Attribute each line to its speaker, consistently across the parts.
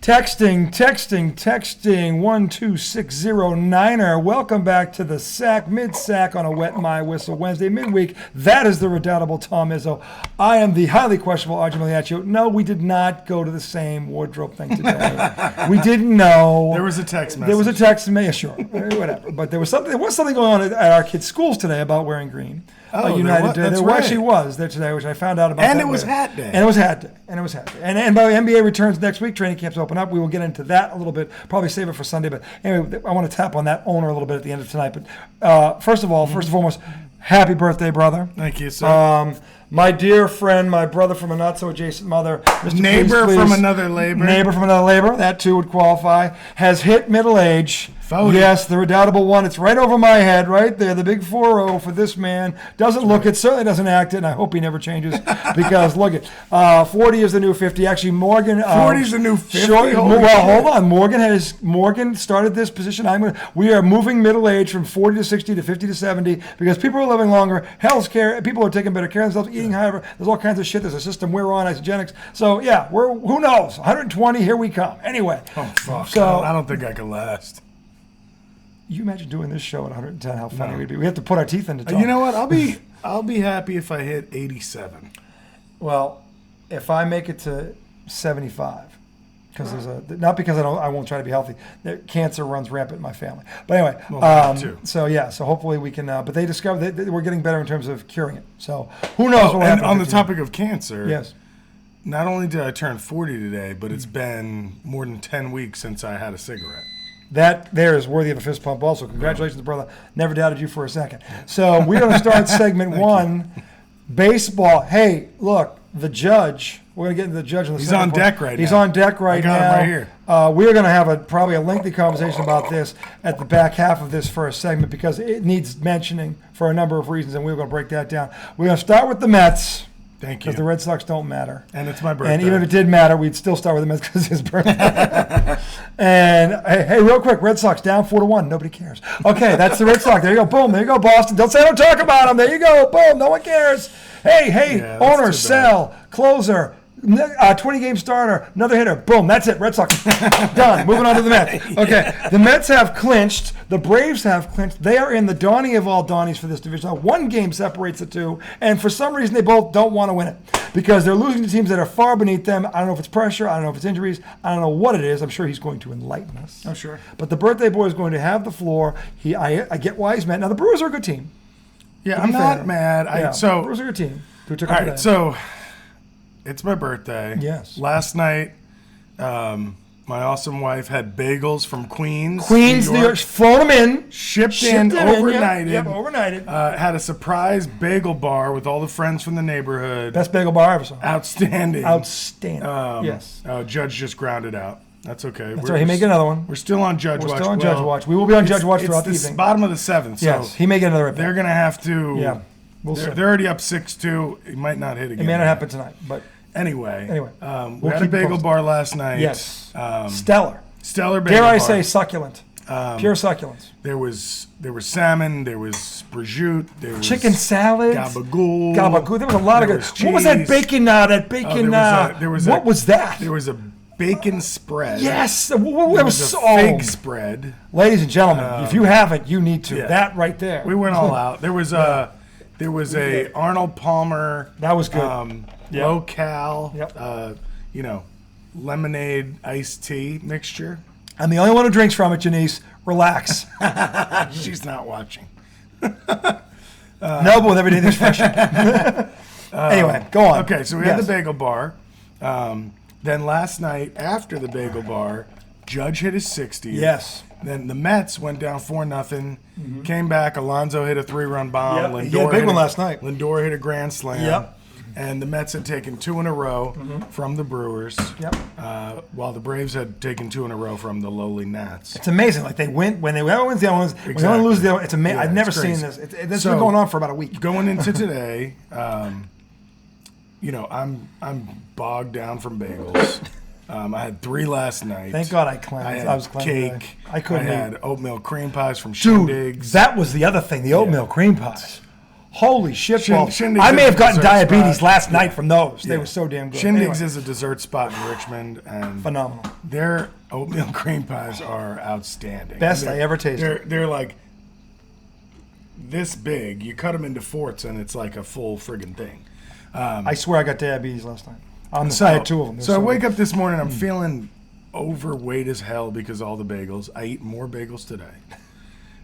Speaker 1: Texting 12609er. Welcome back to the sack, mid-sack on a Wet My Whistle Wednesday midweek. That is the redoubtable Tom Izzo. I am the highly questionable Arjun Miliaccio. No, we did not go to the same wardrobe thing today. We didn't know.
Speaker 2: There was a text message.
Speaker 1: There was a text message, sure, whatever. But there was something going on at our kids' schools today about wearing green. United Day. There actually was there today, which I found out about.
Speaker 2: And it was Hat Day.
Speaker 1: And it was Hat Day. And by NBA returns next week, training camps open up. We will get into that a little bit. Probably save it for Sunday. But anyway, I want to tap on that owner a little bit at the end of tonight. But first and foremost, happy birthday, brother.
Speaker 2: Thank you, sir.
Speaker 1: My dear friend, my brother from a not so adjacent mother, Mr.
Speaker 2: Neighbor
Speaker 1: please,
Speaker 2: from another labor.
Speaker 1: Neighbor from another labor, that too would qualify, has hit middle age.
Speaker 2: 40.
Speaker 1: Yes, the redoubtable one. It's right over my head, right there. The big 4-0 for this man. Doesn't look it, certainly doesn't act it, and I hope he never changes because look it. 40 is the new 50. Actually, Morgan.
Speaker 2: 40 is the new 50.
Speaker 1: Hold on. Morgan started this position. We are moving middle age from 40 to 60 to 50 to 70 because people are living longer. Health care. People are taking better care of themselves, eating higher. There's all kinds of shit. There's a system we're on, isogenics. So yeah, who knows? 120. Here we come. Anyway.
Speaker 2: Oh fuck.
Speaker 1: So
Speaker 2: I don't think I can last.
Speaker 1: You imagine doing this show at 110? How funny it would be. We have to put our teeth into talk.
Speaker 2: You know what? I'll be happy if I hit 87.
Speaker 1: Well, if I make it to 75, because not because I won't try to be healthy. Cancer runs rampant in my family. But anyway, so hopefully we can. But they discovered that we're getting better in terms of curing it. So who knows what will happen?
Speaker 2: On the topic of cancer,
Speaker 1: yes.
Speaker 2: Not only did I turn 40 today, but it's been more than 10 weeks since I had a cigarette.
Speaker 1: That there is worthy of a fist pump also. Congratulations, brother. Never doubted you for a second. So we're going to start segment one, baseball. Hey, look, the judge. We're going to get into the judge in the
Speaker 2: He's on deck right now.
Speaker 1: He's on deck right now.
Speaker 2: I got him right here.
Speaker 1: We're going to have probably a lengthy conversation about this at the back half of this first segment because it needs mentioning for a number of reasons, and we're going to break that down. We're going to start with the Mets.
Speaker 2: Thank you.
Speaker 1: Because the Red Sox don't matter.
Speaker 2: And it's my birthday.
Speaker 1: And even if it did matter, we'd still start with the Mets because it's his birthday. And, hey, real quick, Red Sox down 4-1. Nobody cares. Okay, that's the Red Sox. There you go. Boom. There you go, Boston. Don't say I don't talk about them. There you go. Boom. No one cares. Hey, owner, sell, closer. 20-game starter, another hitter. Boom, that's it. Red Sox. Done. Moving on to the Mets. Okay, the Mets have clinched. The Braves have clinched. They are in the Donnie of all Donnies for this division. One game separates the two, and for some reason they both don't want to win it because they're losing to teams that are far beneath them. I don't know if it's pressure. I don't know if it's injuries. I don't know what it is. I'm sure he's going to enlighten us.
Speaker 2: Oh, sure.
Speaker 1: But the birthday boy is going to have the floor. I get why he's mad. Now, the Brewers are a good team.
Speaker 2: Yeah, I'm not mad.
Speaker 1: Brewers are a good team.
Speaker 2: All right, so it's my birthday.
Speaker 1: Yes.
Speaker 2: Last night, my awesome wife had bagels from Queens,
Speaker 1: New York. Flown them in.
Speaker 2: Shipped in, overnighted.
Speaker 1: Yep, overnighted.
Speaker 2: Had a surprise bagel bar with all the friends from the neighborhood.
Speaker 1: Best bagel bar I ever saw.
Speaker 2: Outstanding.
Speaker 1: Yes.
Speaker 2: Judge just grounded out. That's okay.
Speaker 1: That's right. He may get another one.
Speaker 2: We're still on Judge Watch.
Speaker 1: Judge Watch. We will be on Judge Watch throughout the evening.
Speaker 2: It's the bottom of the seventh.
Speaker 1: Yes.
Speaker 2: So
Speaker 1: he may get another.
Speaker 2: They're going to have to.
Speaker 1: Yeah.
Speaker 2: They're already up 6-2. He might not hit again.
Speaker 1: It may not happen tonight, but.
Speaker 2: Anyway, we
Speaker 1: we'll
Speaker 2: had a bagel bar last night.
Speaker 1: Yes. Stellar bagel
Speaker 2: bar.
Speaker 1: Dare I say succulent. Pure succulence.
Speaker 2: There was salmon. There was prosciutto. There was
Speaker 1: chicken salad.
Speaker 2: Gabagool.
Speaker 1: There was a lot of good. What was that bacon? What was that?
Speaker 2: There was a bacon spread.
Speaker 1: Yes.
Speaker 2: There was a fig spread.
Speaker 1: Ladies and gentlemen, if you haven't, you need to. Yeah. That right there.
Speaker 2: We went all out. There was a Arnold Palmer.
Speaker 1: That was good.
Speaker 2: Low cal.
Speaker 1: Yep.
Speaker 2: Lemonade iced tea mixture.
Speaker 1: I'm the only one who drinks from it, Janice. Relax.
Speaker 2: She's not watching.
Speaker 1: No, but with every day there's fresh. Anyway, go on.
Speaker 2: Okay, so we had the bagel bar. Then last night, after the bagel bar, Judge hit his 60th.
Speaker 1: Yes.
Speaker 2: Then the Mets went down 4-0. Mm-hmm. Came back. Alonso hit a 3-run bomb.
Speaker 1: Yep. He had a big one last night.
Speaker 2: Lindor hit a grand slam.
Speaker 1: Yep.
Speaker 2: And the Mets had taken 2 in a row from the Brewers.
Speaker 1: Yep.
Speaker 2: While the Braves had taken 2 in a row from the lowly Nats.
Speaker 1: It's amazing. Like they win when they win the other ones. Exactly. When they lose the other, it's amazing. I've never seen this. This has been going on for about a week.
Speaker 2: Going into today, I'm bogged down from bagels. I had 3 last night.
Speaker 1: Thank God I cleansed.
Speaker 2: I was cleansed. Cake.
Speaker 1: I couldn't.
Speaker 2: I had oatmeal cream pies from Shindigs.
Speaker 1: That was the other thing. The oatmeal cream pies. Holy shit, balls.
Speaker 2: Shindigs
Speaker 1: I may
Speaker 2: is
Speaker 1: have
Speaker 2: a
Speaker 1: gotten
Speaker 2: dessert
Speaker 1: diabetes
Speaker 2: spot.
Speaker 1: last night from those. They
Speaker 2: Yeah.
Speaker 1: were so damn good.
Speaker 2: Shindigs
Speaker 1: Anyway,
Speaker 2: is a dessert spot in Richmond, and
Speaker 1: phenomenal.
Speaker 2: their oatmeal cream pies are outstanding.
Speaker 1: Best
Speaker 2: And
Speaker 1: I ever tasted.
Speaker 2: They're like this big. You cut them into forts, and it's like a full friggin' thing.
Speaker 1: I swear I got diabetes last night. I had 2 of them.
Speaker 2: So I wake up this morning, I'm feeling overweight as hell because of all the bagels. I eat more bagels today.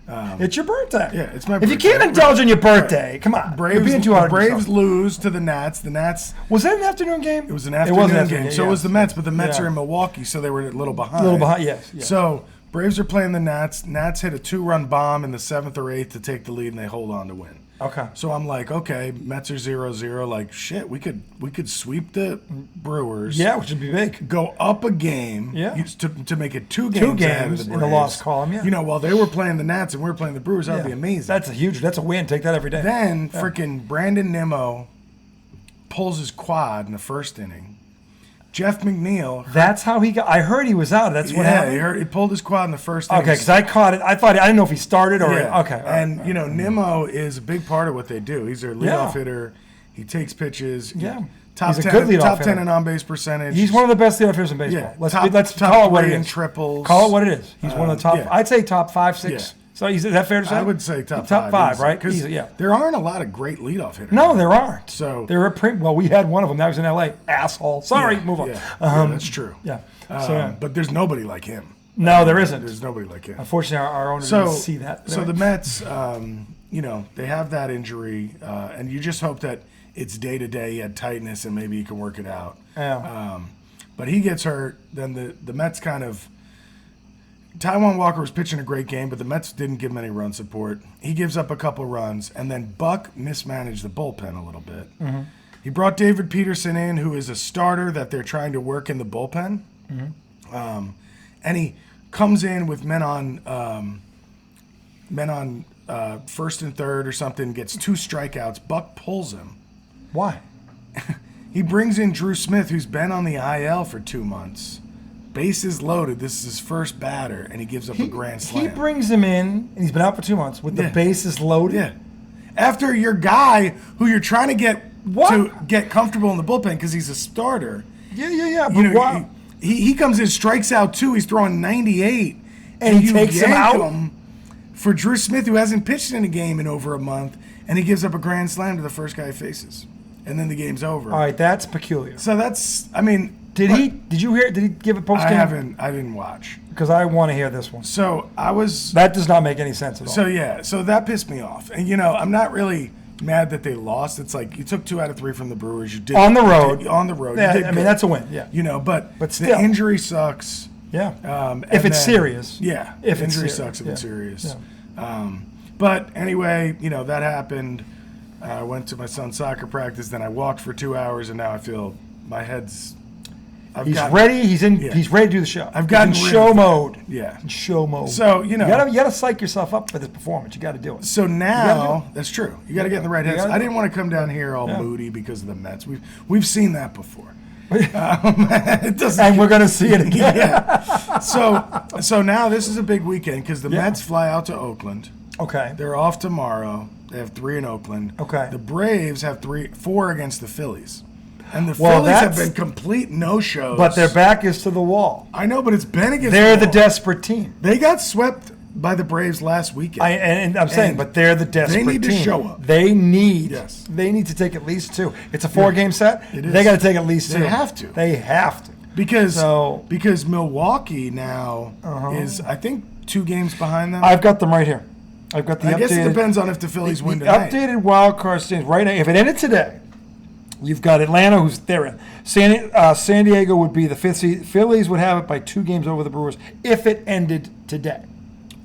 Speaker 1: It's your birthday.
Speaker 2: Yeah, it's my
Speaker 1: If you
Speaker 2: birthday.
Speaker 1: can't indulge in your birthday, come on. You're being too hard on
Speaker 2: Braves
Speaker 1: yourself.
Speaker 2: lose to the Nats. The Nats.
Speaker 1: Was that an afternoon game?
Speaker 2: It was an afternoon game. So
Speaker 1: yeah.
Speaker 2: it was the Mets, but the Mets
Speaker 1: Yeah.
Speaker 2: are in Milwaukee, so they were a little behind.
Speaker 1: A little behind, yes.
Speaker 2: So Braves are playing the Nats. Nats hit a 2-run bomb in the 7th or 8th to take the lead, and they hold on to win.
Speaker 1: Okay.
Speaker 2: So I'm like, okay, Mets are 0-0. Like, shit, we could sweep the Brewers.
Speaker 1: Yeah, which would be big.
Speaker 2: Go up a game.
Speaker 1: Yeah.
Speaker 2: To make it 2 games ahead of the
Speaker 1: in
Speaker 2: Braves.
Speaker 1: the loss column, yeah.
Speaker 2: You know, while they were playing the Nats and we were playing the Brewers, that would be amazing.
Speaker 1: That's a win. Take that every day.
Speaker 2: Then freaking Brandon Nimmo pulls his quad in the first inning. Jeff McNeil.
Speaker 1: That's how he got. I heard he was out. That's what happened.
Speaker 2: Yeah, he pulled his quad in the first inning.
Speaker 1: Okay, because I caught it. I didn't know if he started or.
Speaker 2: Yeah.
Speaker 1: Okay. all right,
Speaker 2: And,
Speaker 1: all right.
Speaker 2: Nimmo is a big part of what they do. He's their leadoff hitter. He takes pitches.
Speaker 1: Yeah.
Speaker 2: Top
Speaker 1: He's a
Speaker 2: 10,
Speaker 1: good leadoff
Speaker 2: top
Speaker 1: hitter.
Speaker 2: 10 in on-base percentage.
Speaker 1: He's one of the best leadoff hitters in baseball.
Speaker 2: Yeah.
Speaker 1: Let's
Speaker 2: Top
Speaker 1: call it what it
Speaker 2: 3 in
Speaker 1: is.
Speaker 2: triples.
Speaker 1: Call it what it is. He's one of the top.
Speaker 2: yeah.
Speaker 1: I'd say top 5, 6.
Speaker 2: Yeah.
Speaker 1: So is that fair to say?
Speaker 2: I would say top 5.
Speaker 1: Top 5,
Speaker 2: easy.
Speaker 1: right?
Speaker 2: 'Cause
Speaker 1: Easy, yeah.
Speaker 2: there aren't a lot of great leadoff hitters.
Speaker 1: No, there aren't.
Speaker 2: So
Speaker 1: There were well, we had one of them. That was in L.A. Asshole. Sorry, move on.
Speaker 2: Yeah, that's true.
Speaker 1: Yeah. So,
Speaker 2: But there's nobody like him.
Speaker 1: no, there isn't.
Speaker 2: There's nobody like him.
Speaker 1: Unfortunately, our owner didn't see that.
Speaker 2: So the Mets, they have that injury, and you just hope that it's day to day. He had tightness, and maybe he can work it out.
Speaker 1: Yeah.
Speaker 2: But he gets hurt. Then the Mets kind of. Taijuan Walker was pitching a great game, but the Mets didn't give him any run support. He gives up a couple runs, and then Buck mismanaged the bullpen a little bit. Mm-hmm. He brought David Peterson in, who is a starter that they're trying to work in the bullpen. Mm-hmm. And he comes in with men on first and third or something, gets 2 strikeouts. Buck pulls him.
Speaker 1: Why?
Speaker 2: He brings in Drew Smith, who's been on the IL for 2 months. Bases loaded. This is his first batter, and he gives up a grand slam.
Speaker 1: He brings him in, and he's been out for 2 months with the bases loaded.
Speaker 2: Yeah. After your guy, who you're trying to get to get comfortable in the bullpen because he's a starter.
Speaker 1: Yeah. But why?
Speaker 2: He comes in, strikes out 2. He's throwing 98,
Speaker 1: And he takes him
Speaker 2: yank
Speaker 1: out?
Speaker 2: him for Drew Smith, who hasn't pitched in a game in over a month, and he gives up a grand slam to the first guy he faces, and then the game's over.
Speaker 1: All right, that's peculiar.
Speaker 2: So that's, I mean.
Speaker 1: Did you hear? Did he give a post game?
Speaker 2: I didn't watch.
Speaker 1: Because I want to hear this one.
Speaker 2: So I was.
Speaker 1: That does not make any sense at all.
Speaker 2: So that pissed me off. And I'm not really mad that they lost. It's like you took 2 out of 3 from the Brewers. You did
Speaker 1: on the road.
Speaker 2: On the road.
Speaker 1: Yeah,
Speaker 2: you did
Speaker 1: I mean
Speaker 2: good.
Speaker 1: that's a win. Yeah.
Speaker 2: But
Speaker 1: still,
Speaker 2: the injury sucks.
Speaker 1: Yeah. If it's serious.
Speaker 2: Yeah.
Speaker 1: If it's
Speaker 2: injury
Speaker 1: serious.
Speaker 2: sucks if it's serious.
Speaker 1: Yeah.
Speaker 2: But anyway, that happened. I went to my son's soccer practice. Then I walked for 2 hours, and now I feel my head's.
Speaker 1: He's ready. He's ready to do the show.
Speaker 2: I've gotten
Speaker 1: in show mode.
Speaker 2: Yeah.
Speaker 1: In show mode.
Speaker 2: So
Speaker 1: you gotta psych yourself up for this performance. You got to do it.
Speaker 2: So now that's true. You got to get in the right heads. I didn't want to come down here all moody because of the Mets. We've seen that before. It doesn't.
Speaker 1: And we're gonna see it again.
Speaker 2: Yeah. So now this is a big weekend because the Mets fly out to Oakland.
Speaker 1: Okay.
Speaker 2: They're off tomorrow. They have 3 in Oakland.
Speaker 1: Okay.
Speaker 2: The Braves have 4 against the Phillies. And the Phillies have been complete no-shows.
Speaker 1: But their back is to the wall.
Speaker 2: I know, but it's been against
Speaker 1: They're
Speaker 2: the
Speaker 1: the desperate team.
Speaker 2: They got swept by the Braves last weekend.
Speaker 1: And I'm saying, but they're the desperate team.
Speaker 2: They need to show up.
Speaker 1: They need to take at least 2. It's a 4-game set.
Speaker 2: It is.
Speaker 1: They got to take at least 2.
Speaker 2: They have to.
Speaker 1: They have to.
Speaker 2: Because Milwaukee now is, I think, 2 games behind them.
Speaker 1: I've got them right here. I've got the updated.
Speaker 2: I guess it depends on if the Phillies win tonight.
Speaker 1: Updated wild card standings right now. If it ended today, you've got Atlanta, who's they're in. San Diego would be the 5th seed. Phillies would have it by 2 games over the Brewers if it ended today.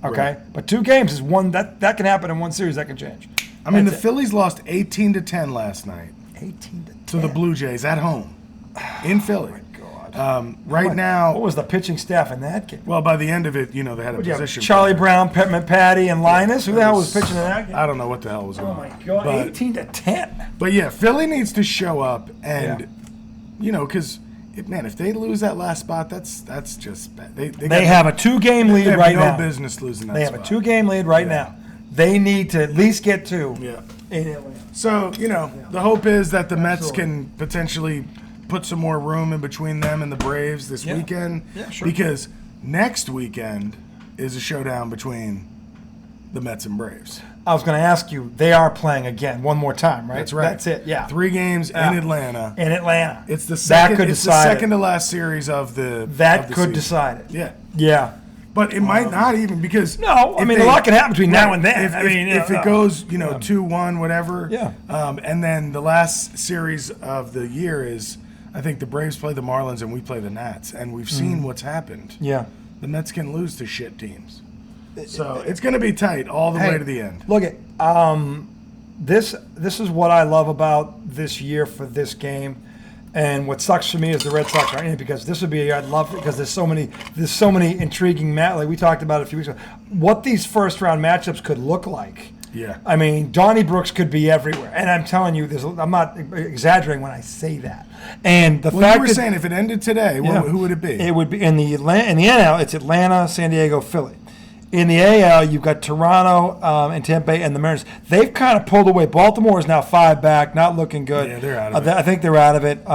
Speaker 1: Okay, right. But 2 games is one that can happen in one series. That can change.
Speaker 2: I mean, the Phillies lost 18-10 last night.
Speaker 1: 18-10
Speaker 2: to the Blue Jays at home in Philly. Right now,
Speaker 1: what was the pitching staff in that game?
Speaker 2: Well, by the end of it, they had a position.
Speaker 1: Charlie Brown, Petman Patty, and Linus. Who the hell was pitching in that game?
Speaker 2: I don't know what the hell was going on.
Speaker 1: Oh my God, 18-10.
Speaker 2: But yeah, Philly needs to show up, and because if they lose that last spot, that's just bad.
Speaker 1: They have a 2-game lead right now.
Speaker 2: No business losing that.
Speaker 1: They have a 2-game lead right now. They need to at least get 2
Speaker 2: Yeah.
Speaker 1: in Atlanta.
Speaker 2: So, the hope is that the Mets
Speaker 1: Absolutely.
Speaker 2: can potentially put some more room in between them and the Braves this weekend.
Speaker 1: Yeah, sure.
Speaker 2: Because next weekend is a showdown between the Mets and Braves.
Speaker 1: I was going to ask you, they are playing again one more time, right?
Speaker 2: That's right.
Speaker 1: That's it, yeah.
Speaker 2: 3 games in Atlanta.
Speaker 1: In Atlanta.
Speaker 2: It's the second,
Speaker 1: that could
Speaker 2: it's the
Speaker 1: decide
Speaker 2: second
Speaker 1: it.
Speaker 2: to last series of the
Speaker 1: That
Speaker 2: of the
Speaker 1: could
Speaker 2: season.
Speaker 1: decide it.
Speaker 2: Yeah.
Speaker 1: Yeah.
Speaker 2: But it might not even because
Speaker 1: No, I
Speaker 2: if
Speaker 1: mean, a lot can happen between now and then.
Speaker 2: If it goes 2-1 whatever,
Speaker 1: Yeah.
Speaker 2: and then the last series of the year is, I think the Braves play the Marlins and we play the Nats, and we've seen what's happened.
Speaker 1: Yeah.
Speaker 2: The Mets can lose to shit teams, so it's going to be tight all the way to the end.
Speaker 1: Look at this is what I love about this year for this game. And what sucks for me is the Red Sox aren't in it, because this would be a year I'd love it, because there's so many intriguing like we talked about it a few weeks ago. What these first round matchups could look like.
Speaker 2: Yeah.
Speaker 1: I mean, Donnie Brooks could be everywhere, and I'm telling you, I'm not exaggerating when I say that. And the fact
Speaker 2: you were
Speaker 1: that,
Speaker 2: saying if it ended today, who would it be?
Speaker 1: It would be in the NL. It's Atlanta, San Diego, Philly. In the AL, you've got Toronto and Tampa Bay and the Mariners. They've kind of pulled away. Baltimore is now 5 back, not looking good.
Speaker 2: Yeah, they're out of it.
Speaker 1: I think they're out of it.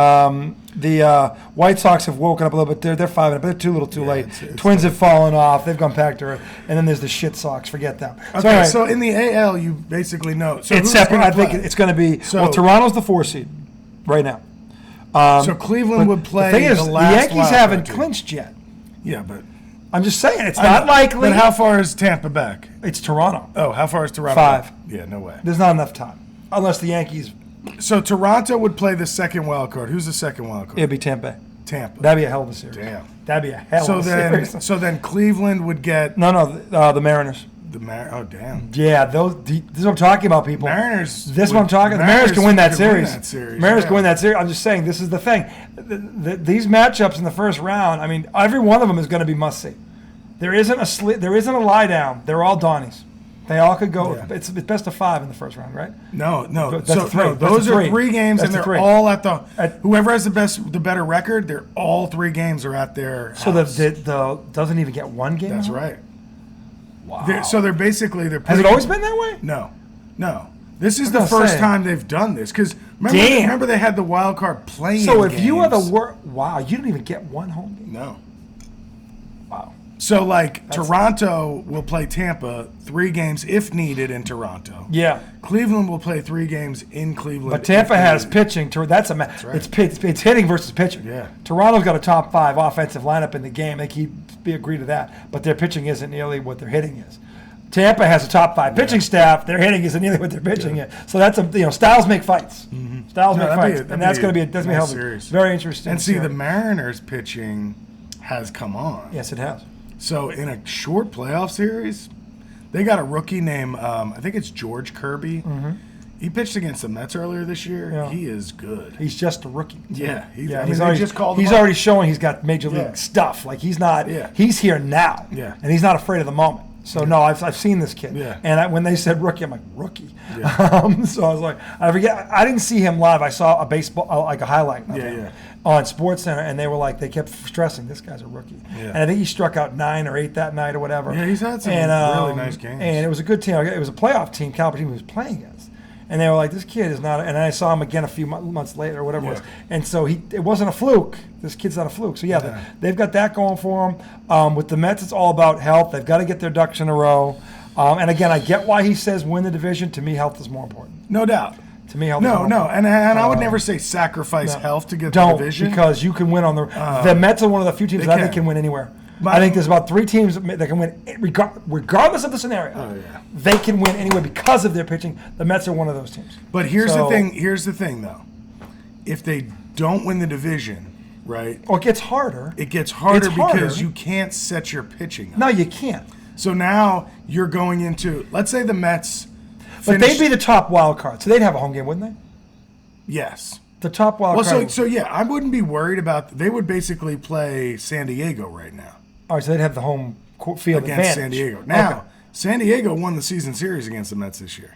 Speaker 1: The White Sox have woken up a little bit. They're 5, but they're too little too late.
Speaker 2: It's
Speaker 1: Twins have fallen off. They've gone back to earth. And then there's the shit Sox. Forget them.
Speaker 2: Okay,
Speaker 1: all right.
Speaker 2: so in the AL, you basically know. So
Speaker 1: It's
Speaker 2: who's
Speaker 1: separate.
Speaker 2: gonna
Speaker 1: I think
Speaker 2: play?
Speaker 1: it's going to be.
Speaker 2: So-
Speaker 1: Toronto's the 4 seed right now.
Speaker 2: So Cleveland would play
Speaker 1: The thing is,
Speaker 2: the
Speaker 1: the
Speaker 2: last
Speaker 1: Yankees
Speaker 2: wild
Speaker 1: haven't
Speaker 2: card team.
Speaker 1: clinched yet.
Speaker 2: Yeah, but
Speaker 1: I'm just saying, it's not likely.
Speaker 2: But how far is Tampa back?
Speaker 1: It's Toronto.
Speaker 2: Oh, how far is Toronto?
Speaker 1: 5.
Speaker 2: Yeah, no way.
Speaker 1: There's not enough time. Unless the Yankees,
Speaker 2: So Toronto would play the second wild card. Who's the second wild card?
Speaker 1: it'd be Tampa Bay.
Speaker 2: Tampa.
Speaker 1: That'd be a hell of a series.
Speaker 2: Damn.
Speaker 1: That'd be a hell
Speaker 2: So
Speaker 1: of a
Speaker 2: then,
Speaker 1: series.
Speaker 2: so then Cleveland would get
Speaker 1: No, the Mariners.
Speaker 2: Oh, damn.
Speaker 1: Yeah, this is what I'm talking about, people.
Speaker 2: Mariners.
Speaker 1: This is what I'm talking. The Mariners can win that series. Mariners
Speaker 2: yeah.
Speaker 1: can win that series. I'm just saying, this is the thing. These matchups in the first round, I mean, every one of them is going to be must see. There isn't a lie down. They're all Donnies. They all could go.
Speaker 2: Yeah.
Speaker 1: It's best of 5 in the first round, right?
Speaker 2: No.
Speaker 1: That's
Speaker 2: So
Speaker 1: a 3.
Speaker 2: no,
Speaker 1: That's
Speaker 2: those
Speaker 1: a
Speaker 2: are
Speaker 1: 3.
Speaker 2: 3 games,
Speaker 1: That's
Speaker 2: and
Speaker 1: a
Speaker 2: they're
Speaker 1: 3.
Speaker 2: all at the. Whoever has the better record, they're all 3 games are at their.
Speaker 1: So
Speaker 2: house.
Speaker 1: the doesn't even get 1 game.
Speaker 2: That's
Speaker 1: now?
Speaker 2: right.
Speaker 1: Wow.
Speaker 2: So they're basically
Speaker 1: Has it always been that way?
Speaker 2: No. This is
Speaker 1: I
Speaker 2: the
Speaker 1: was gonna
Speaker 2: first
Speaker 1: say.
Speaker 2: time they've done this because
Speaker 1: Damn.
Speaker 2: remember they had the wild card playing.
Speaker 1: So if you are the
Speaker 2: games.
Speaker 1: wow, you don't even get 1 home game.
Speaker 2: No.
Speaker 1: Wow.
Speaker 2: So Toronto will play Tampa 3 games if needed in Toronto.
Speaker 1: Yeah.
Speaker 2: Cleveland will play 3 games in Cleveland.
Speaker 1: But Tampa
Speaker 2: if
Speaker 1: has
Speaker 2: needed.
Speaker 1: pitching. That's a match.
Speaker 2: right.
Speaker 1: It's hitting versus pitching.
Speaker 2: Yeah.
Speaker 1: Toronto's got a top 5 offensive lineup in the game. They agree to that, but their pitching isn't nearly what their hitting is. Tampa has a top 5 pitching staff. Their hitting isn't nearly what their pitching is. So that's styles make fights. Styles make fights, and that's going to be a
Speaker 2: nice
Speaker 1: hell of
Speaker 2: series.
Speaker 1: Very interesting.
Speaker 2: And see, the
Speaker 1: series.
Speaker 2: Mariners pitching has come on.
Speaker 1: Yes, it has.
Speaker 2: So in a short playoff series, they got a rookie named I think it's George Kirby. He pitched against the Mets earlier this year.
Speaker 1: Yeah.
Speaker 2: He is good.
Speaker 1: He's just a rookie.
Speaker 2: Yeah,
Speaker 1: He's
Speaker 2: already
Speaker 1: already showing he's got major league
Speaker 2: Yeah.
Speaker 1: stuff. Like he's not.
Speaker 2: Yeah.
Speaker 1: He's here now.
Speaker 2: Yeah.
Speaker 1: And he's not afraid of the moment. So no, I've seen this kid.
Speaker 2: Yeah.
Speaker 1: And when they said rookie, I'm like rookie.
Speaker 2: Yeah.
Speaker 1: So I was like, I forget. I didn't see him live. I saw a baseball like a highlight of him on SportsCenter, and they were like, they kept stressing this guy's a rookie.
Speaker 2: Yeah.
Speaker 1: And I think he struck out 9 or 8 that night or whatever.
Speaker 2: Yeah, he's had some really nice games.
Speaker 1: And it was a good team. It was a playoff team. Caliber team he was playing against. And they were like, this kid is not. And then I saw him again a few months later or whatever it was. And so it wasn't a fluke. This kid's not a fluke. So they've got that going for them. With the Mets, it's all about health. They've got to get their ducks in a row. And again, I get why he says win the division. To me, health is more important.
Speaker 2: No doubt.
Speaker 1: To me, health is more
Speaker 2: No,
Speaker 1: important.
Speaker 2: and I would never say sacrifice health to get the
Speaker 1: Don't,
Speaker 2: division.
Speaker 1: because you can win on the Mets are one of the few teams that I think can win anywhere. I think there's about 3 teams that can win regardless of the scenario.
Speaker 2: Oh, yeah.
Speaker 1: They can win anyway because of their pitching. The Mets are one of those teams.
Speaker 2: But here's the thing. Here's the thing, though. If they don't win the division, right?
Speaker 1: Oh, it gets harder.
Speaker 2: It gets harder
Speaker 1: It's harder.
Speaker 2: because you can't set your pitching up.
Speaker 1: No, you can't.
Speaker 2: So now you're going into, let's say the Mets.
Speaker 1: But they'd be the top wild card, so they'd have a home game, wouldn't they?
Speaker 2: Yes.
Speaker 1: The top wild
Speaker 2: Well,
Speaker 1: card.
Speaker 2: so yeah, I wouldn't be worried about. They would basically play San Diego right now
Speaker 1: All right, so they'd have the home field
Speaker 2: against
Speaker 1: advantage.
Speaker 2: San Diego. Now,
Speaker 1: Okay.
Speaker 2: San Diego won the season series against the Mets this year,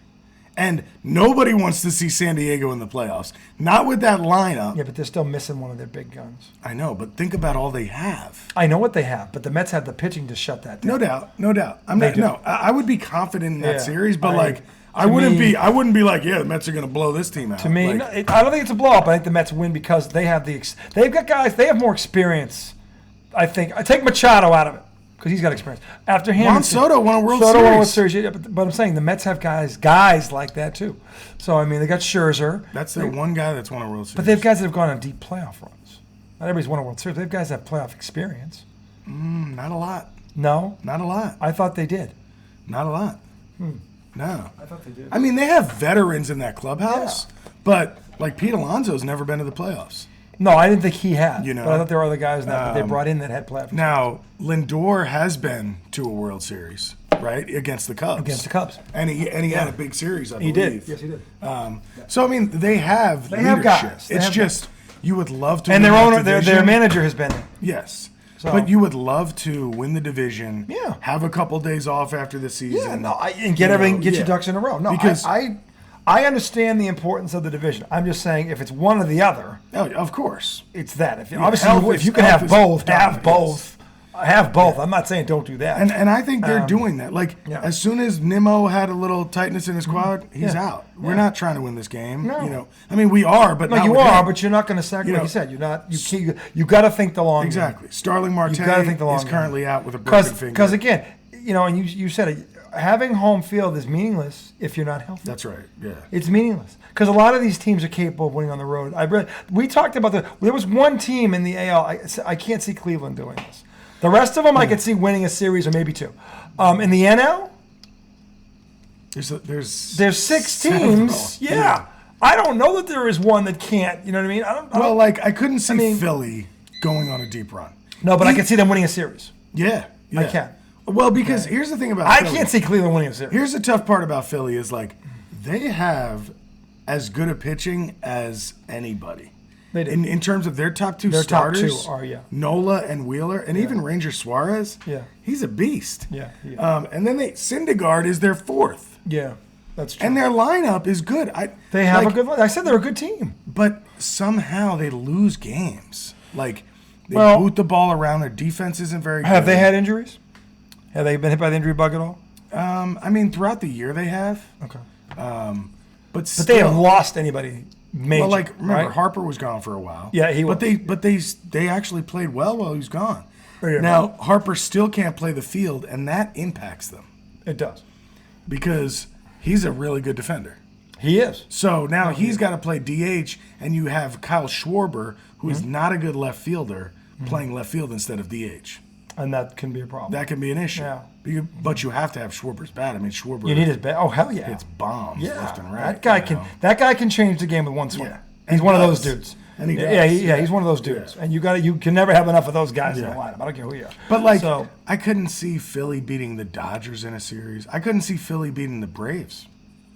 Speaker 2: And nobody wants to see San Diego in the playoffs. Not with that lineup.
Speaker 1: Yeah, but they're still missing one of their big guns.
Speaker 2: I know, but think about all they have.
Speaker 1: I know what they have, but the Mets have the pitching to shut that down.
Speaker 2: No doubt. I would be confident in that
Speaker 1: Yeah,
Speaker 2: series, but I wouldn't be like, yeah, the Mets are going to blow this team out.
Speaker 1: To me, I don't think it's a blowout, but I think the Mets win because they have they've got guys, they have more experience. I think I take Machado out of it because he's got experience. After him,
Speaker 2: Juan Soto won a World Series.
Speaker 1: Soto won a World Series, yeah, but I'm saying the Mets have guys like that too. So I mean, they got Scherzer.
Speaker 2: That's the one guy that's won a World Series.
Speaker 1: But they have guys that have gone on deep playoff runs. Not everybody's won a World Series. They have guys that have playoff experience.
Speaker 2: Not a lot.
Speaker 1: No,
Speaker 2: Not a lot.
Speaker 1: I thought they did.
Speaker 2: Not a lot. No.
Speaker 1: I thought they did.
Speaker 2: I mean, they have veterans in that clubhouse, but like Pete Alonso's never been to the playoffs.
Speaker 1: No, I didn't think he had.
Speaker 2: You know?
Speaker 1: But I thought there were other guys that they brought in that had playoff.
Speaker 2: Now, Lindor has been to a World Series, right, against the Cubs.
Speaker 1: Against the Cubs.
Speaker 2: And he had a big series, I believe.
Speaker 1: He did. Yes, he did.
Speaker 2: So, I mean, they have leadership.
Speaker 1: guys.
Speaker 2: It's just you would love to
Speaker 1: And
Speaker 2: win
Speaker 1: their
Speaker 2: that
Speaker 1: owner,
Speaker 2: division.
Speaker 1: their manager has been there.
Speaker 2: Yes.
Speaker 1: So-
Speaker 2: But you would love to win the division,
Speaker 1: Yeah.
Speaker 2: have a couple days off after the season.
Speaker 1: Yeah, no, and get everything, get your ducks in a row. No,
Speaker 2: Because-
Speaker 1: I understand the importance of the division. I'm just saying if it's one or the other,
Speaker 2: Oh, of course.
Speaker 1: it's that. If
Speaker 2: health
Speaker 1: if you can
Speaker 2: health
Speaker 1: have
Speaker 2: is
Speaker 1: both,
Speaker 2: dominant,
Speaker 1: have both. Have both. I'm not saying don't do that.
Speaker 2: And I think they're doing that. Like,
Speaker 1: yeah.
Speaker 2: as soon as Nimmo had a little tightness in his quad, he's
Speaker 1: Yeah.
Speaker 2: out. We're
Speaker 1: Yeah.
Speaker 2: not trying to win this game.
Speaker 1: No.
Speaker 2: You know, I mean, we are, but
Speaker 1: no,
Speaker 2: not
Speaker 1: you
Speaker 2: with
Speaker 1: are,
Speaker 2: him.
Speaker 1: but you're not going to sacrifice.
Speaker 2: You
Speaker 1: Like
Speaker 2: know,
Speaker 1: you said, you're not. You got to think the long game.
Speaker 2: Exactly. Starling Marte
Speaker 1: gotta think the long
Speaker 2: is
Speaker 1: game.
Speaker 2: currently out with a broken finger.
Speaker 1: Because again, and you said it, having home field is meaningless if you're not healthy.
Speaker 2: That's right. Yeah.
Speaker 1: It's meaningless because a lot of these teams are capable of winning on the road. We talked about there was one team in the AL. I can't see Cleveland doing this. The rest of them, I could see winning a series or maybe two. In the NL, there's six
Speaker 2: several.
Speaker 1: teams. Yeah. I don't know that there is one that can't. You know what I mean?
Speaker 2: I couldn't see Philly going on a deep run.
Speaker 1: No, but I can see them winning a series.
Speaker 2: Yeah.
Speaker 1: I can.
Speaker 2: Well, because here's the thing about
Speaker 1: I
Speaker 2: Philly.
Speaker 1: can't see Cleveland winning a series.
Speaker 2: Here's the tough part about Philly is they have as good a pitching as anybody.
Speaker 1: They do.
Speaker 2: In terms of their top two
Speaker 1: Their top
Speaker 2: starters,
Speaker 1: two are, yeah.
Speaker 2: Nola and Wheeler, and even Ranger Suarez.
Speaker 1: Yeah.
Speaker 2: He's a beast.
Speaker 1: Yeah.
Speaker 2: And then Syndergaard is their fourth,
Speaker 1: Yeah, that's true.
Speaker 2: and their lineup is good.
Speaker 1: They have a good line. I said they're a good team.
Speaker 2: but somehow they lose games. They
Speaker 1: Well-
Speaker 2: boot the ball around. Their defense isn't very good.
Speaker 1: Have they had injuries? Have they been hit by the injury bug at all?
Speaker 2: I mean, throughout the year they have.
Speaker 1: Okay.
Speaker 2: But still,
Speaker 1: But they haven't lost anybody major.
Speaker 2: Well, remember
Speaker 1: right?
Speaker 2: Harper was gone for a while.
Speaker 1: Yeah, he was.
Speaker 2: But they actually played well while he was gone.
Speaker 1: Yeah.
Speaker 2: Now Harper still can't play the field, and that impacts them
Speaker 1: It does.
Speaker 2: because he's a really good defender.
Speaker 1: He is.
Speaker 2: So now he's got to play DH, and you have Kyle Schwarber, who is not a good left fielder, playing left field instead of DH.
Speaker 1: And that can be a problem.
Speaker 2: That can be an issue.
Speaker 1: Yeah.
Speaker 2: But you have to have Schwarber's bat. I mean, Schwarber
Speaker 1: You need his bat. Oh, hell yeah.
Speaker 2: hits bombs left and right.
Speaker 1: That guy can change the game with one swing.
Speaker 2: Yeah.
Speaker 1: He's
Speaker 2: And
Speaker 1: one of
Speaker 2: does.
Speaker 1: those dudes.
Speaker 2: And he does.
Speaker 1: He's one of those dudes.
Speaker 2: Yeah.
Speaker 1: And you can never have enough of those guys in the
Speaker 2: Yeah.
Speaker 1: lineup. I don't care who you are.
Speaker 2: But I couldn't see Philly beating the Dodgers in a series. I couldn't see Philly beating the Braves.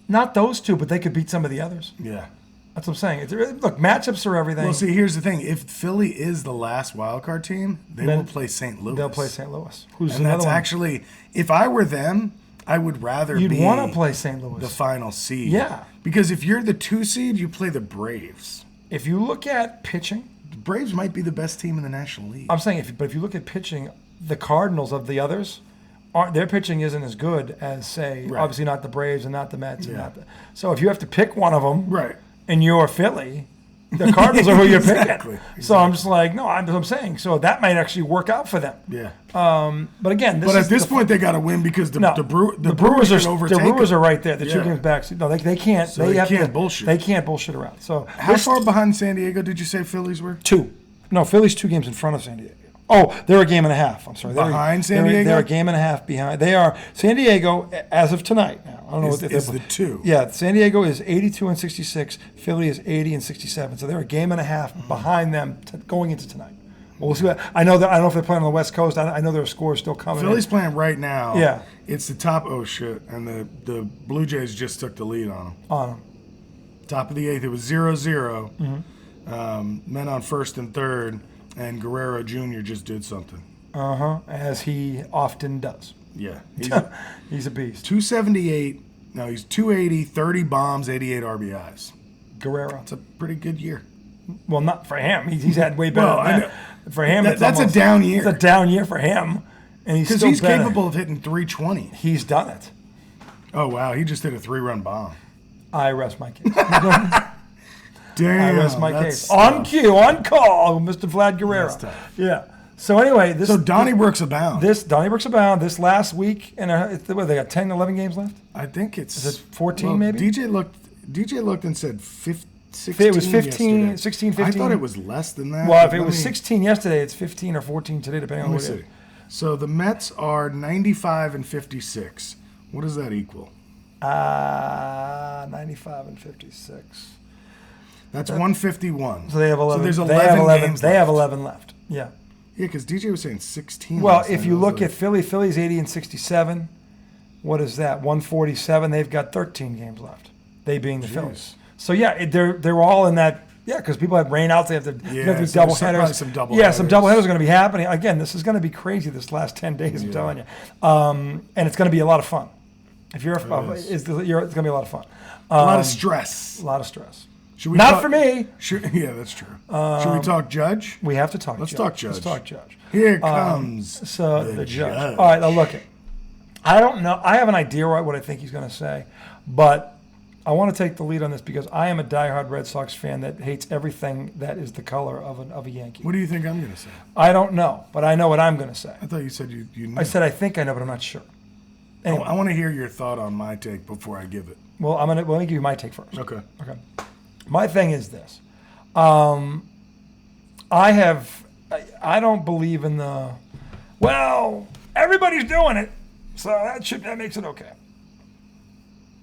Speaker 1: Not those two, but they could beat some of the others.
Speaker 2: Yeah.
Speaker 1: That's what I'm saying. Look, matchups are everything.
Speaker 2: Well, see, here's the thing. If Philly is the last wild card team, they will play St. Louis.
Speaker 1: They'll play St. Louis. Who's
Speaker 2: And
Speaker 1: another
Speaker 2: that's
Speaker 1: one?
Speaker 2: actually, if I were them, I would rather
Speaker 1: You'd
Speaker 2: be
Speaker 1: want to play St. Louis.
Speaker 2: the final seed.
Speaker 1: Yeah.
Speaker 2: Because if you're the 2 seed, you play the Braves.
Speaker 1: If you look at pitching,
Speaker 2: The Braves might be the best team in the National League.
Speaker 1: I'm saying if you look at pitching, the Cardinals of the others, their pitching isn't as good as, say,
Speaker 2: Right.
Speaker 1: obviously not the Braves and not the Mets.
Speaker 2: Yeah.
Speaker 1: So if you have to pick one of them,
Speaker 2: Right.
Speaker 1: and you're Philly, the Cardinals are who you're
Speaker 2: Exactly.
Speaker 1: picking. So I'm just like, no, I'm saying. So that might actually work out for them.
Speaker 2: Yeah.
Speaker 1: But again,
Speaker 2: But at this point, they got to win because the Brewers can overtake
Speaker 1: the Brewers
Speaker 2: them.
Speaker 1: are right there. The 2
Speaker 2: Yeah.
Speaker 1: games back. No, they can't.
Speaker 2: So they
Speaker 1: have
Speaker 2: can't
Speaker 1: to,
Speaker 2: bullshit.
Speaker 1: They can't bullshit around. So
Speaker 2: How far behind San Diego did you say Phillies were?
Speaker 1: 2. No, Philly's 2 games in front of San Diego. Oh, they're a game and a half. I'm sorry.
Speaker 2: Behind San Diego?
Speaker 1: They're a game and a half behind. They are San Diego as of tonight. Now I don't know what
Speaker 2: Is the 2.
Speaker 1: Yeah, San Diego is 82 and 66. Philly is 80 and 67. So they're a game and a half behind them going into tonight. Well, we'll see. I don't know if they're playing on the West Coast. I know there are scores still coming.
Speaker 2: Philly's playing right now.
Speaker 1: Yeah.
Speaker 2: It's the top. Oh shit! And the Blue Jays just took the lead on them.
Speaker 1: on them.
Speaker 2: Top of the 8th, it was 0-0.
Speaker 1: Mm-hmm.
Speaker 2: Men on first and third, and Guerrero Jr. just did something.
Speaker 1: As he often does.
Speaker 2: Yeah,
Speaker 1: He's a beast.
Speaker 2: 278 No, he's 280, 30 bombs, 88 RBIs.
Speaker 1: Guerrero.
Speaker 2: It's a pretty good year.
Speaker 1: Well, not for him. He's had way better than that. For him,
Speaker 2: that's a down year.
Speaker 1: It's a down year for him. And he's still better.
Speaker 2: Capable of hitting 320.
Speaker 1: He's done it.
Speaker 2: Oh, wow. He just hit a 3-run bomb.
Speaker 1: I rest my case.
Speaker 2: Damn.
Speaker 1: I rest my case. On cue, on call, Mr. Vlad Guerrero.
Speaker 2: That's tough.
Speaker 1: Yeah. So anyway,
Speaker 2: Donniebrooks abound.
Speaker 1: Donniebrooks abound. This last week, and they got 10, 11 games left?
Speaker 2: I think it's...
Speaker 1: Is it 14 maybe?
Speaker 2: DJ looked and said 16
Speaker 1: it was 15,
Speaker 2: yesterday.
Speaker 1: 16, 15.
Speaker 2: I thought it was less than that.
Speaker 1: Well, if it was 16 yesterday, it's 15 or 14 today, depending on what it is.
Speaker 2: So the Mets are 95 and 56. What does that equal?
Speaker 1: 95 and 56.
Speaker 2: That's 151.
Speaker 1: So they have 11.
Speaker 2: So there's 11 games
Speaker 1: They
Speaker 2: left.
Speaker 1: have 11 left. Yeah.
Speaker 2: Yeah, because DJ was saying 16.
Speaker 1: Well, if you look at Philly's 80 and 67. What is that? 147. They've got 13 games left. They being the Phillies. So yeah, they're all in that. Yeah, because people have rainouts. They have to do double headers.
Speaker 2: Some double
Speaker 1: some double headers are going to be happening. Again, this is going to be crazy this last 10 days. I'm telling you, and it's going to be a lot of fun. If you're, it's going to be a lot of fun.
Speaker 2: A lot of stress.
Speaker 1: A lot of stress.
Speaker 2: For
Speaker 1: me.
Speaker 2: Yeah, that's true. Should we talk Judge?
Speaker 1: We have to talk.
Speaker 2: Let's talk Judge.
Speaker 1: Let's talk Judge.
Speaker 2: Here comes
Speaker 1: the judge. All right, now look it. I don't know. I have an idea what I think he's going to say, but I want to take the lead on this because I am a diehard Red Sox fan that hates everything that is the color of a Yankee.
Speaker 2: What do you think I'm going to say?
Speaker 1: I don't know, but I know what I'm going to say.
Speaker 2: I thought you said you knew.
Speaker 1: I said I think I know, but I'm not sure. Anyway.
Speaker 2: I want to hear your thought on my take before I give it.
Speaker 1: Well, let me give you my take first.
Speaker 2: Okay.
Speaker 1: My thing is this. I don't believe in everybody's doing it, so that makes it okay.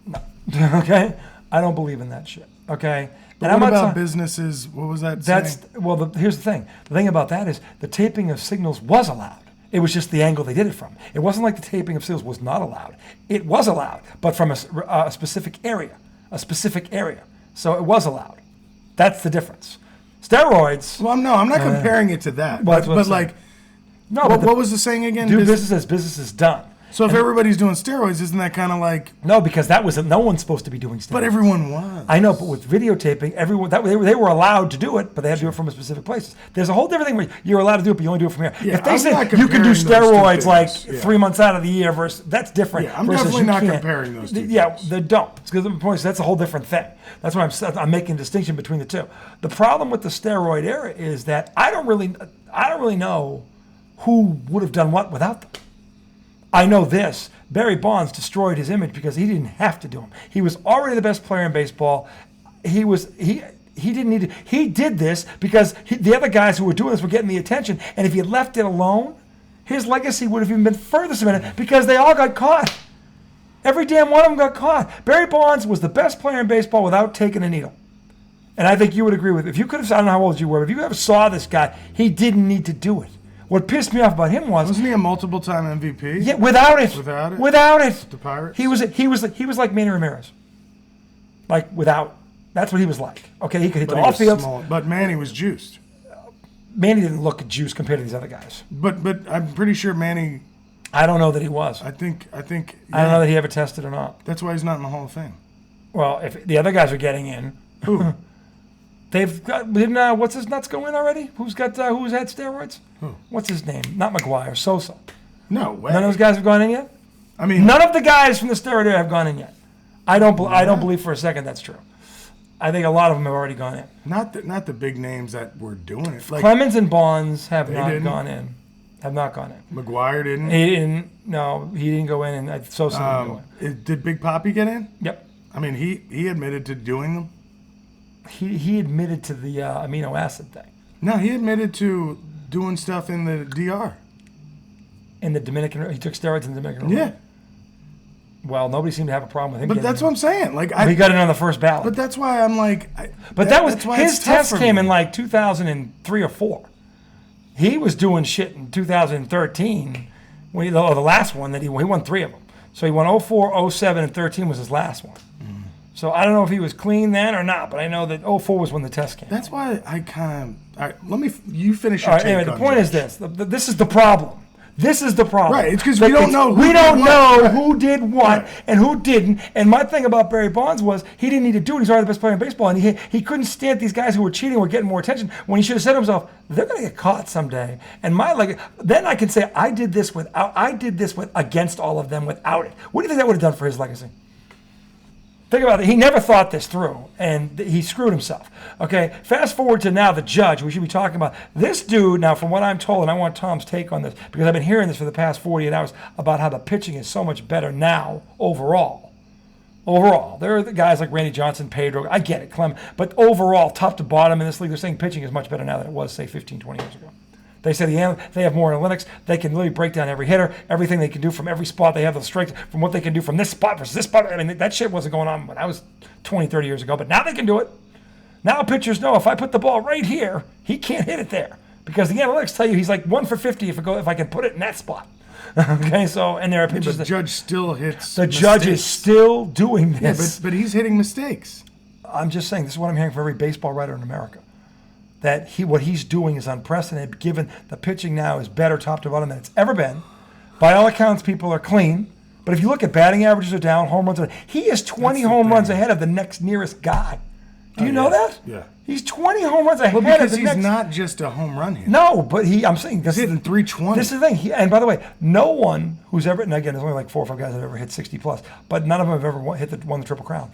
Speaker 1: No. Okay? I don't believe in that shit. Okay?
Speaker 2: But what about businesses? What was that saying?
Speaker 1: Here's the thing. The thing about that is the taping of signals was allowed. It was just the angle they did it from. It wasn't like the taping of signals was not allowed. It was allowed, but from a specific area. So it was allowed. That's the difference. Steroids.
Speaker 2: Well, no, I'm not comparing it to that. But like, what was the saying again?
Speaker 1: Do business as business is done.
Speaker 2: So if everybody's doing steroids, isn't that kind of like...
Speaker 1: No, because no one's supposed to be doing steroids.
Speaker 2: But everyone was.
Speaker 1: I know, but with videotaping, they were allowed to do it, but they had to do it from a specific places. There's a whole different thing where you're allowed to do it, but you only do it from here.
Speaker 2: Yeah,
Speaker 1: if they say you can do steroids like 3 months out of the year versus... That's different.
Speaker 2: Yeah, I'm definitely not comparing those two.
Speaker 1: Yeah, they don't. Because the point is that's a whole different thing. That's why I'm making a distinction between the two. The problem with the steroid era is that I don't really know who would have done what without them. I know this. Barry Bonds destroyed his image because he didn't have to do them. He was already the best player in baseball. He didn't need to. He did this because the other guys who were doing this were getting the attention. And if he had left it alone, his legacy would have even been further cemented because they all got caught. Every damn one of them got caught. Barry Bonds was the best player in baseball without taking a needle. And I think you would agree with it. If you could have, I don't know how old you were, but if you ever saw this guy, he didn't need to do it. What pissed me off about him wasn't
Speaker 2: he a multiple-time MVP?
Speaker 1: Yeah, without it.
Speaker 2: The Pirates.
Speaker 1: He was like Manny Ramirez. Like without. That's what he was like. Okay, he could hit the off fields.
Speaker 2: But Manny was juiced.
Speaker 1: Manny didn't look juiced compared to these other guys.
Speaker 2: But I'm pretty sure Manny.
Speaker 1: I don't know that he was.
Speaker 2: I think. Yeah.
Speaker 1: I don't know that he ever tested or not.
Speaker 2: That's why he's not in the Hall of Fame.
Speaker 1: Well, if the other guys are getting in,
Speaker 2: who?
Speaker 1: They've got. Didn't what's his nuts go in already? Who's had steroids?
Speaker 2: Who?
Speaker 1: What's his name? Not McGuire. Sosa.
Speaker 2: No way.
Speaker 1: None of those guys have gone in yet.
Speaker 2: I mean,
Speaker 1: none of the guys from the steroid era have gone in yet. I don't believe for a second that's true. I think a lot of them have already gone in.
Speaker 2: Not the big names that were doing it.
Speaker 1: Like, Clemens and Bonds have not gone in. Have not gone in.
Speaker 2: McGuire didn't.
Speaker 1: He didn't. No, he didn't go in, and Sosa didn't go in.
Speaker 2: Did Big Papi get in?
Speaker 1: Yep.
Speaker 2: I mean, he admitted to doing them.
Speaker 1: He admitted to the amino acid thing.
Speaker 2: No, he admitted to doing stuff in the DR.
Speaker 1: In the Dominican, he took steroids in the Dominican Republic.
Speaker 2: Yeah.
Speaker 1: Well, nobody seemed to have a problem with him.
Speaker 2: But that's what I'm saying. Like,
Speaker 1: he got in on the first ballot.
Speaker 2: But that's why I'm like.
Speaker 1: That's why his test came in like 2003 or 4. He was doing shit in 2013. The last one that he won 3 of them. So he won 04, 07, and 13 was his last one. So I don't know if he was clean then or not, but I know that 04 was when the test came.
Speaker 2: That's why I kind of... All right, you finish your take.
Speaker 1: Anyway, the point is this. This is the problem. This is the problem.
Speaker 2: Right, it's 'cause we don't know who
Speaker 1: we
Speaker 2: did
Speaker 1: don't
Speaker 2: what.
Speaker 1: know
Speaker 2: Right.
Speaker 1: who did what
Speaker 2: Right.
Speaker 1: and who didn't. And my thing about Barry Bonds was he didn't need to do it. He's already the best player in baseball, and he couldn't stand these guys who were cheating were getting more attention when he should have said to himself, "They're going to get caught someday." And then I can say I did this against all of them without it. What do you think that would have done for his legacy? Think about it. He never thought this through, and he screwed himself. Okay, fast forward to now the judge. We should be talking about this dude now. From what I'm told, and I want Tom's take on this because I've been hearing this for the past 48 hours about how the pitching is so much better now overall. Overall, there are the guys like Randy Johnson, Pedro. I get it, Clem, but overall, top to bottom in this league, they're saying pitching is much better now than it was, say, 15, 20 years ago. They say they have more analytics. They can really break down every hitter, everything they can do from every spot. They have the strength from what they can do from this spot versus this spot. I mean, that shit wasn't going on when I was 20, 30 years ago, but now they can do it. Now pitchers know if I put the ball right here, he can't hit it there because the analytics tell you he's like 1 for 50 if I can put it in that spot. Okay, so and there are pitchers.
Speaker 2: The judge still hits.
Speaker 1: The judge is still doing
Speaker 2: Yeah,
Speaker 1: this.
Speaker 2: but he's hitting mistakes.
Speaker 1: I'm just saying this is what I'm hearing from every baseball writer in America. That what he's doing is unprecedented, given the pitching now is better top to bottom than it's ever been. By all accounts, people are clean. But if you look at batting averages are down, home runs are down. He is 20 home runs ahead of the next nearest guy. Do you know that?
Speaker 2: Yeah.
Speaker 1: He's 20 home runs ahead
Speaker 2: Well,
Speaker 1: of
Speaker 2: because
Speaker 1: the
Speaker 2: he's
Speaker 1: next.
Speaker 2: not just a home run hitter.
Speaker 1: No, but I'm saying
Speaker 2: He's hitting 320.
Speaker 1: This is the thing. And by the way, no one who's ever, and again, there's only like 4 or 5 guys that have ever hit 60 plus, but none of them have ever won the Triple Crown.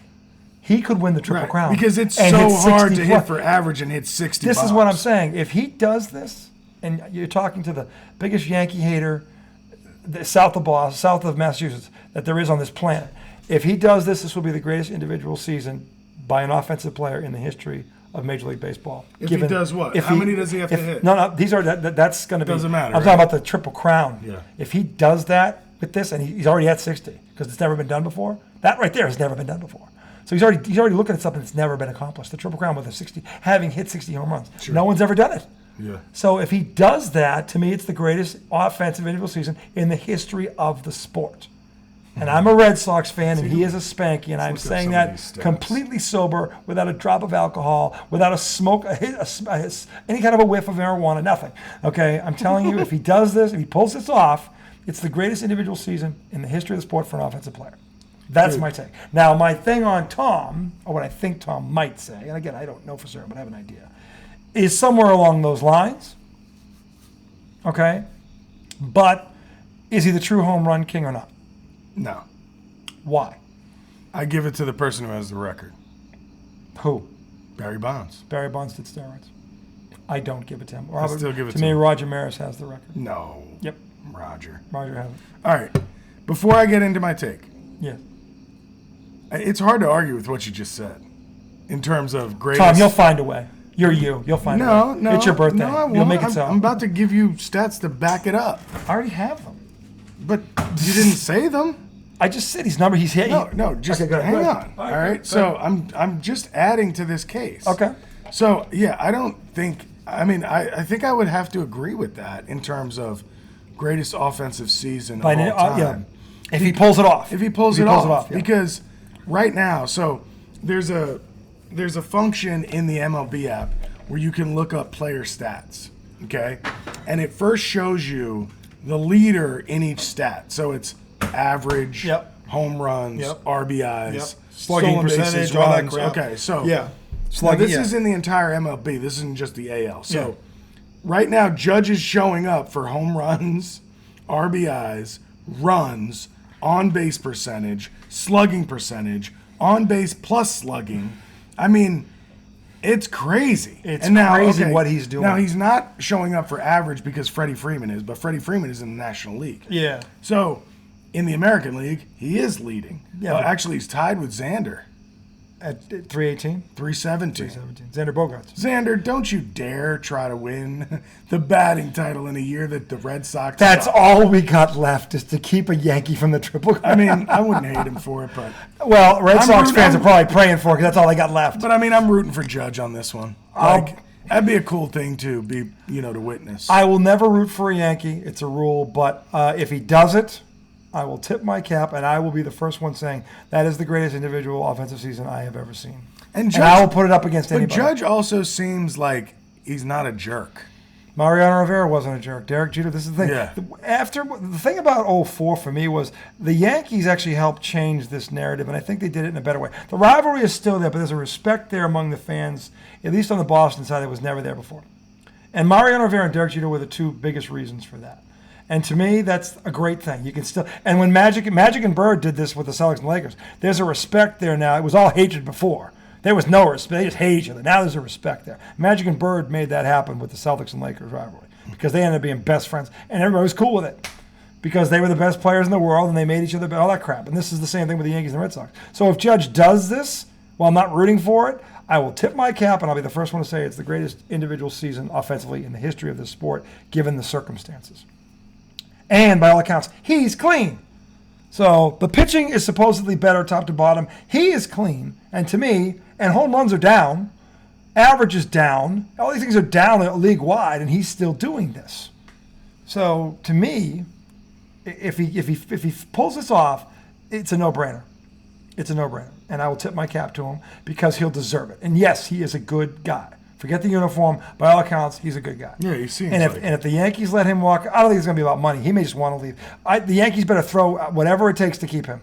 Speaker 1: He could win the Triple Crown.
Speaker 2: Because it's
Speaker 1: and
Speaker 2: so
Speaker 1: hit
Speaker 2: hard
Speaker 1: 60
Speaker 2: to
Speaker 1: plus.
Speaker 2: hit for average and hit 60
Speaker 1: This
Speaker 2: bombs.
Speaker 1: is what I'm saying. If he does this, and you're talking to the biggest Yankee hater south of Massachusetts that there is on this planet. If he does this, this will be the greatest individual season by an offensive player in the history of Major League Baseball.
Speaker 2: If he does what? How many does he have to hit?
Speaker 1: No, these are that's going to be.
Speaker 2: Doesn't matter,
Speaker 1: I'm talking about the Triple Crown.
Speaker 2: Yeah.
Speaker 1: If he does that with this, and he's already at 60 because it's never been done before. That right there has never been done before. So he's already looking at something that's never been accomplished. The Triple Crown with having hit 60 home runs.
Speaker 2: Sure.
Speaker 1: No one's ever done it.
Speaker 2: Yeah.
Speaker 1: So if he does that, to me, it's the greatest offensive individual season in the history of the sport. And I'm a Red Sox fan, and he is a Spanky, and I'm
Speaker 2: look up
Speaker 1: saying
Speaker 2: some of
Speaker 1: that
Speaker 2: these stats.
Speaker 1: completely sober, without a drop of alcohol, without a smoke, any kind of a whiff of marijuana, nothing. Okay, I'm telling you, if he does this, if he pulls this off, it's the greatest individual season in the history of the sport for an offensive player. That's my take. Now, my thing on Tom, or what I think Tom might say, and again, I don't know for certain, but I have an idea, is somewhere along those lines. Okay? But is he the true home run king or not?
Speaker 2: No.
Speaker 1: Why?
Speaker 2: I give it to the person who has the record.
Speaker 1: Who?
Speaker 2: Barry Bonds.
Speaker 1: Barry Bonds did steroids. I don't give it to him.
Speaker 2: still give it
Speaker 1: to
Speaker 2: to
Speaker 1: me,
Speaker 2: him.
Speaker 1: Roger Maris has the record.
Speaker 2: No.
Speaker 1: Yep.
Speaker 2: Roger.
Speaker 1: Roger has it.
Speaker 2: All right. Before I get into my take,
Speaker 1: Yes.
Speaker 2: it's hard to argue with what you just said in terms of greatest.
Speaker 1: Tom, you'll find a way. You're you. You'll find a way.
Speaker 2: No.
Speaker 1: It's your birthday.
Speaker 2: No, I
Speaker 1: You'll
Speaker 2: won't.
Speaker 1: make it so.
Speaker 2: I'm about to give you stats to back it up.
Speaker 1: I already have them.
Speaker 2: But you didn't say them.
Speaker 1: I just said his number. He's hit.
Speaker 2: No, just
Speaker 1: Okay, go ahead,
Speaker 2: hang
Speaker 1: go
Speaker 2: on.
Speaker 1: ahead.
Speaker 2: All right. So I'm just adding to this case.
Speaker 1: Okay.
Speaker 2: So yeah, I don't think. I mean, I think I would have to agree with that in terms of greatest offensive season of all time.
Speaker 1: Yeah. If he pulls it off.
Speaker 2: If he pulls it off,
Speaker 1: yeah.
Speaker 2: because right now, so there's a function in the MLB app where you can look up player stats, okay? And it first shows you the leader in each stat. So it's average,
Speaker 1: Yep.
Speaker 2: home runs,
Speaker 1: Yep.
Speaker 2: RBIs,
Speaker 1: Yep.
Speaker 2: slugging
Speaker 1: Stolen
Speaker 2: bases,
Speaker 1: percentage, all that
Speaker 2: runs.
Speaker 1: crap.
Speaker 2: Okay, so
Speaker 1: Yeah.
Speaker 2: now
Speaker 1: Slugging,
Speaker 2: this
Speaker 1: yeah.
Speaker 2: is in the entire MLB. This isn't just the AL. So
Speaker 1: Yeah.
Speaker 2: right now, Judge is showing up for home runs, RBIs, runs, on-base percentage, slugging percentage, on-base plus slugging. I mean, it's crazy.
Speaker 1: It's crazy what he's doing.
Speaker 2: Now, he's not showing up for average because Freddie Freeman is, but Freddie Freeman is in the National League.
Speaker 1: Yeah.
Speaker 2: So, in the American League, he is leading.
Speaker 1: Yeah,
Speaker 2: Well,
Speaker 1: but-
Speaker 2: actually, he's tied with Xander,
Speaker 1: At 318?
Speaker 2: 317.
Speaker 1: 17. Xander Bogaerts.
Speaker 2: Xander, don't you dare try to win the batting title in a year that the Red Sox
Speaker 1: That's
Speaker 2: suck.
Speaker 1: all we got left is to keep a Yankee from the Triple Crown.
Speaker 2: I mean, I wouldn't hate him for it, but
Speaker 1: well, Red
Speaker 2: I'm
Speaker 1: Sox
Speaker 2: rooting-
Speaker 1: fans are
Speaker 2: I'm-
Speaker 1: probably praying for it because that's all they got left.
Speaker 2: I mean, I'm rooting for Judge on this one. Like, that'd be a cool thing to be, to witness.
Speaker 1: I will never root for a Yankee. It's a rule. But if he does it, I will tip my cap, and I will be the first one saying that is the greatest individual offensive season I have ever seen.
Speaker 2: And
Speaker 1: I will put it up against
Speaker 2: but
Speaker 1: anybody.
Speaker 2: Judge also seems like he's not a jerk.
Speaker 1: Mariano Rivera wasn't a jerk. Derek Jeter, this is the thing.
Speaker 2: Yeah.
Speaker 1: The thing about '04 for me was the Yankees actually helped change this narrative, and I think they did it in a better way. The rivalry is still there, but there's a respect there among the fans, at least on the Boston side, that was never there before. And Mariano Rivera and Derek Jeter were the two biggest reasons for that. And to me, that's a great thing. You can still, and when Magic and Bird did this with the Celtics and Lakers, there's a respect there now. It was all hatred before. There was no respect. They just hate each other. Now there's a respect there. Magic and Bird made that happen with the Celtics and Lakers rivalry because they ended up being best friends, and everybody was cool with it because they were the best players in the world and they made each other better, all that crap. And this is the same thing with the Yankees and the Red Sox. So if Judge does this while I'm not rooting for it, I will tip my cap, and I'll be the first one to say it's the greatest individual season offensively in the history of this sport, given the circumstances. And by all accounts, he's clean. So the pitching is supposedly better top to bottom. He is clean. And to me, and home runs are down, average is down, all these things are down league-wide, and he's still doing this. So to me, if he pulls this off, it's a no-brainer. It's a no-brainer. And I will tip my cap to him because he'll deserve it. And yes, he is a good guy. Forget the uniform. By all accounts, he's a good guy.
Speaker 2: Yeah, he seems
Speaker 1: and
Speaker 2: like
Speaker 1: if the Yankees let him walk, I don't think it's going to be about money. He may just want to leave. The Yankees better throw whatever it takes to keep him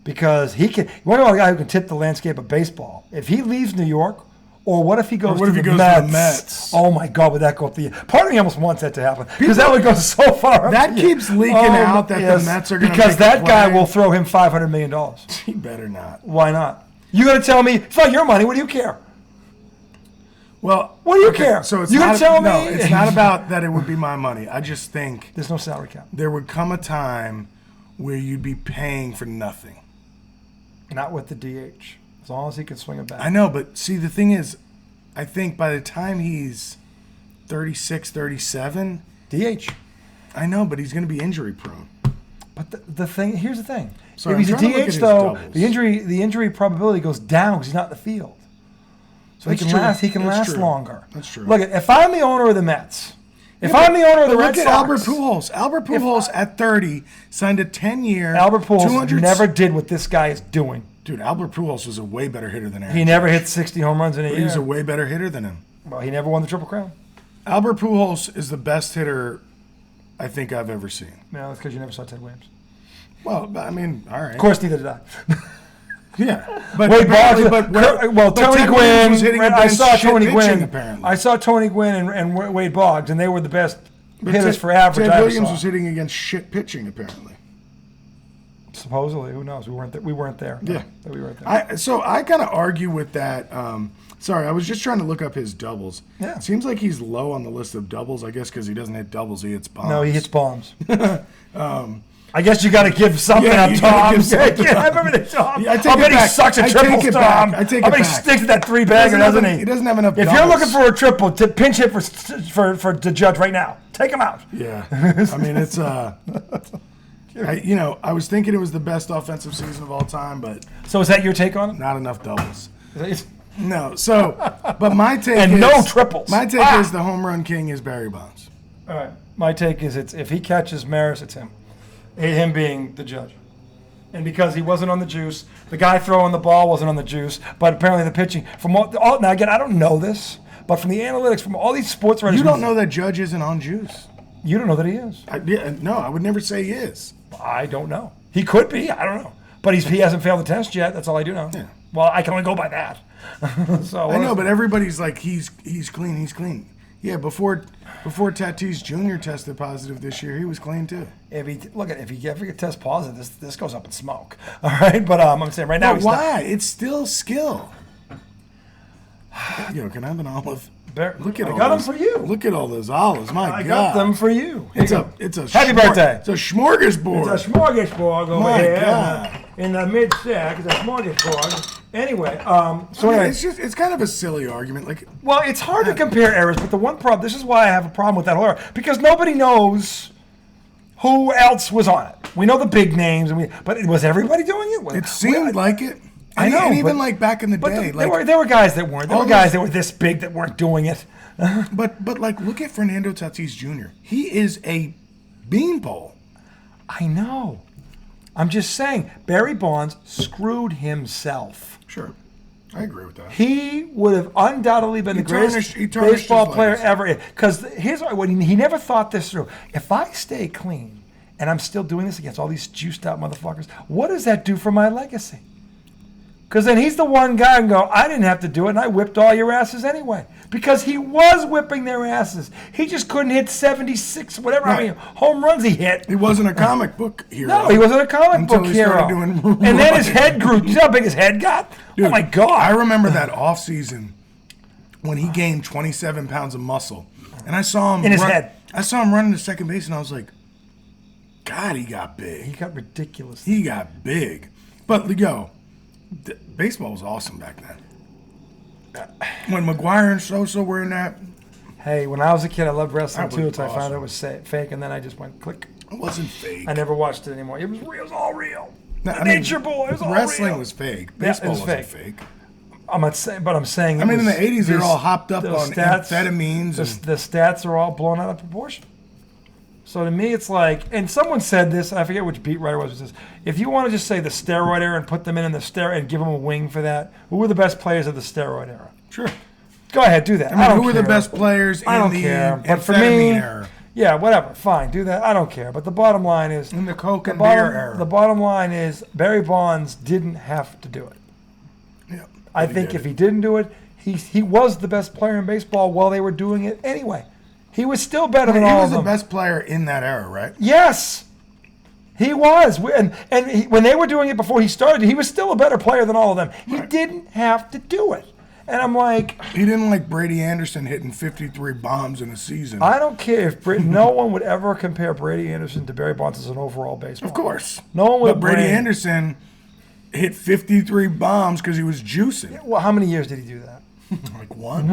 Speaker 1: because he can. You want to know a guy who can tip the landscape of baseball? If he leaves New York, or what if he goes, to the Mets? Oh my God, would that go up the? Part of me almost wants that to happen because that would go so far.
Speaker 2: That keeps leaking out that the Mets are going to
Speaker 1: because that guy will throw him $500 million.
Speaker 2: He better not.
Speaker 1: Why not? You going to tell me it's not your money? What do you care?
Speaker 2: Well,
Speaker 1: what do you care?
Speaker 2: So it's
Speaker 1: you
Speaker 2: not,
Speaker 1: tell me?
Speaker 2: No, it's not about that it would be my money. I just think
Speaker 1: there's no salary cap.
Speaker 2: There would come a time where you'd be paying for nothing.
Speaker 1: Not with the DH. As long as he can swing it back.
Speaker 2: I know, but see, the thing is, I think by the time he's 36, 37...
Speaker 1: DH.
Speaker 2: I know, but he's going to be injury prone.
Speaker 1: But here's the thing.
Speaker 2: Sorry,
Speaker 1: if he's a DH, though, the injury probability goes down because he's not in the field. So he can last longer.
Speaker 2: That's true.
Speaker 1: Look, if I'm the owner of the Mets, I'm the owner of the Red Sox.
Speaker 2: Look at Albert Pujols. Albert Pujols at 30 signed a 10-year.
Speaker 1: Albert Pujols never did what this guy is doing.
Speaker 2: Dude, Albert Pujols was a way better hitter than Aaron.
Speaker 1: He never hit 60 home runs in a year.
Speaker 2: He was a way better hitter than him.
Speaker 1: Well, he never won the Triple Crown.
Speaker 2: Albert Pujols is the best hitter I think I've ever seen.
Speaker 1: No, that's because you never saw Ted Williams.
Speaker 2: Well, I mean, all right.
Speaker 1: Of course, neither did I.
Speaker 2: Yeah, but
Speaker 1: Wade Boggs, Tony Gwynn.
Speaker 2: I saw Tony Gwynn. Apparently,
Speaker 1: I saw Tony Gwynn and Wade Boggs, and they were the best hitters for average.
Speaker 2: Ted Williams was hitting against shit pitching, apparently.
Speaker 1: Supposedly, who knows? We weren't there.
Speaker 2: Yeah,
Speaker 1: no, we weren't there.
Speaker 2: So I kind of argue with that. Sorry, I was just trying to look up his doubles.
Speaker 1: Yeah,
Speaker 2: it seems like he's low on the list of doubles. I guess because he doesn't hit doubles, he hits bombs.
Speaker 1: No, he hits bombs. I guess you got to give something up, Tom. I remember that, Tom.
Speaker 2: Yeah,
Speaker 1: I bet he sucks at triples, Tom. I bet he sticks at that three-bagger, doesn't he?
Speaker 2: He doesn't have enough
Speaker 1: If
Speaker 2: doubles.
Speaker 1: you're looking for a triple, to pinch hit for the Judge right now. Take him out.
Speaker 2: Yeah. I mean, it's I was thinking it was the best offensive season of all time, but
Speaker 1: so is that your take on it?
Speaker 2: Not enough doubles. No. So, but my take
Speaker 1: and
Speaker 2: is
Speaker 1: no triples.
Speaker 2: My take is the home run king is Barry Bonds.
Speaker 1: All right. My take is if he catches Maris, it's him. Him being the Judge. And because he wasn't on the juice, the guy throwing the ball wasn't on the juice, but apparently the pitching. Now, again, I don't know this, but from the analytics, from all these sports writers.
Speaker 2: You don't know that Judge isn't on juice.
Speaker 1: You don't know that he is.
Speaker 2: No, I would never say he is.
Speaker 1: I don't know. He could be. I don't know. But he hasn't failed the test yet. That's all I do know.
Speaker 2: Yeah.
Speaker 1: Well, I can only go by that. So
Speaker 2: I know, but everybody's like, he's clean, he's clean. Yeah, before Tatis Jr. tested positive this year, he was clean too.
Speaker 1: If he ever gets test positive, this goes up in smoke. All right, but I'm saying right now.
Speaker 2: But why? It's still skill. Can I have an olive?
Speaker 1: Look at I got them for you.
Speaker 2: Look at all those olives. My God,
Speaker 1: I got them for you.
Speaker 2: It's a
Speaker 1: happy birthday.
Speaker 2: It's a smorgasbord.
Speaker 1: It's a smorgasbord over here.
Speaker 2: God.
Speaker 1: In the mid sack. It's a smorgasbord. Anyway,
Speaker 2: it's kind of a silly argument.
Speaker 1: It's hard to compare eras, but the one problem. This is why I have a problem with that whole era because nobody knows who else was on it. We know the big names, but was everybody doing it?
Speaker 2: It seemed like it.
Speaker 1: I know,
Speaker 2: and even back in the day,
Speaker 1: there were guys that weren't. There were guys that were this big that weren't doing it.
Speaker 2: but look at Fernando Tatis Jr. He is a beanpole.
Speaker 1: I know. I'm just saying, Barry Bonds screwed himself.
Speaker 2: Sure. I agree with that.
Speaker 1: He would have undoubtedly been the greatest baseball player ever. Because he never thought this through. If I stay clean and I'm still doing this against all these juiced out motherfuckers, what does that do for my legacy? Because then he's the one guy and go, I didn't have to do it, and I whipped all your asses anyway. Because he was whipping their asses. He just couldn't hit 76, whatever,
Speaker 2: right.
Speaker 1: I mean, home runs he hit.
Speaker 2: He wasn't a comic book hero.
Speaker 1: No, he wasn't a comic book hero. And then his head grew. You know how big his head got? Dude, oh, my God.
Speaker 2: I remember that offseason when he gained 27 pounds of muscle. And I saw him
Speaker 1: in his head.
Speaker 2: I saw him running to second base, and I was like, God, he got big.
Speaker 1: He got ridiculous.
Speaker 2: He got big. But, baseball was awesome back then. When McGuire and Sosa were in that.
Speaker 1: Hey, when I was a kid, I loved wrestling too until I found out it was fake, and then I just went click.
Speaker 2: It wasn't fake.
Speaker 1: I never watched it anymore. It was real. It was all real. Nature Boy. It was all real.
Speaker 2: Wrestling was fake. Baseball wasn't fake.
Speaker 1: I'm not saying, but I'm saying.
Speaker 2: I mean, in the 80s, they were all hopped up on amphetamines.
Speaker 1: The stats are all blown out of proportion. So to me, it's like, and someone said this, and I forget which beat writer was this. If you want to just say the steroid era and put them in the steroid and give them a wing for that, who were the best players of the steroid era?
Speaker 2: Sure.
Speaker 1: Go ahead, do that.
Speaker 2: I mean, who were the best players in the amphetamine era?
Speaker 1: Yeah, whatever. Fine, do that. I don't care. But the bottom line is,
Speaker 2: in the Coke and beer era.
Speaker 1: The bottom line is Barry Bonds didn't have to do it.
Speaker 2: Yeah,
Speaker 1: I think if he didn't do it, he was the best player in baseball while they were doing it anyway. He was still better than all of them.
Speaker 2: He was the best player in that era, right?
Speaker 1: Yes, he was. When they were doing it before he started, he was still a better player than all of them. He didn't have to do it. And I'm like...
Speaker 2: He didn't like Brady Anderson hitting 53 bombs in a season.
Speaker 1: I don't care if no one would ever compare Brady Anderson to Barry Bonds as an overall baseball.
Speaker 2: Of course.
Speaker 1: No one would.
Speaker 2: But Brady Anderson hit 53 bombs because he was juicing.
Speaker 1: Well, how many years did he do that?
Speaker 2: Like one.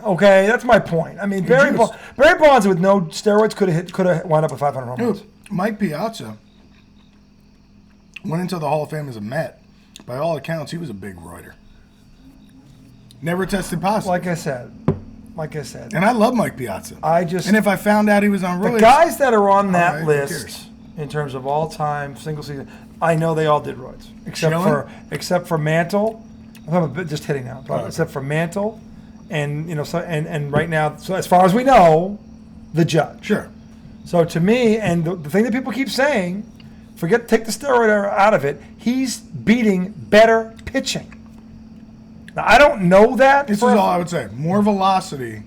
Speaker 1: Okay, that's my point. I mean, Barry Bonds with no steroids could have wound up with 500 home runs.
Speaker 2: Mike Piazza went into the Hall of Fame as a Met. By all accounts, he was a big roider. Never tested positive.
Speaker 1: Like I said.
Speaker 2: And I love Mike Piazza.
Speaker 1: And
Speaker 2: if I found out he was on roids,
Speaker 1: the guys that are on that list in terms of all time single season, I know they all did roids except for Mantle. I'm just hitting now, but except for Mantle, and and right now, so as far as we know, the Judge.
Speaker 2: Sure.
Speaker 1: So to me, and the thing that people keep saying, take the steroid era out of it. He's beating better pitching. Now I don't know that.
Speaker 2: This is all I would say. More velocity,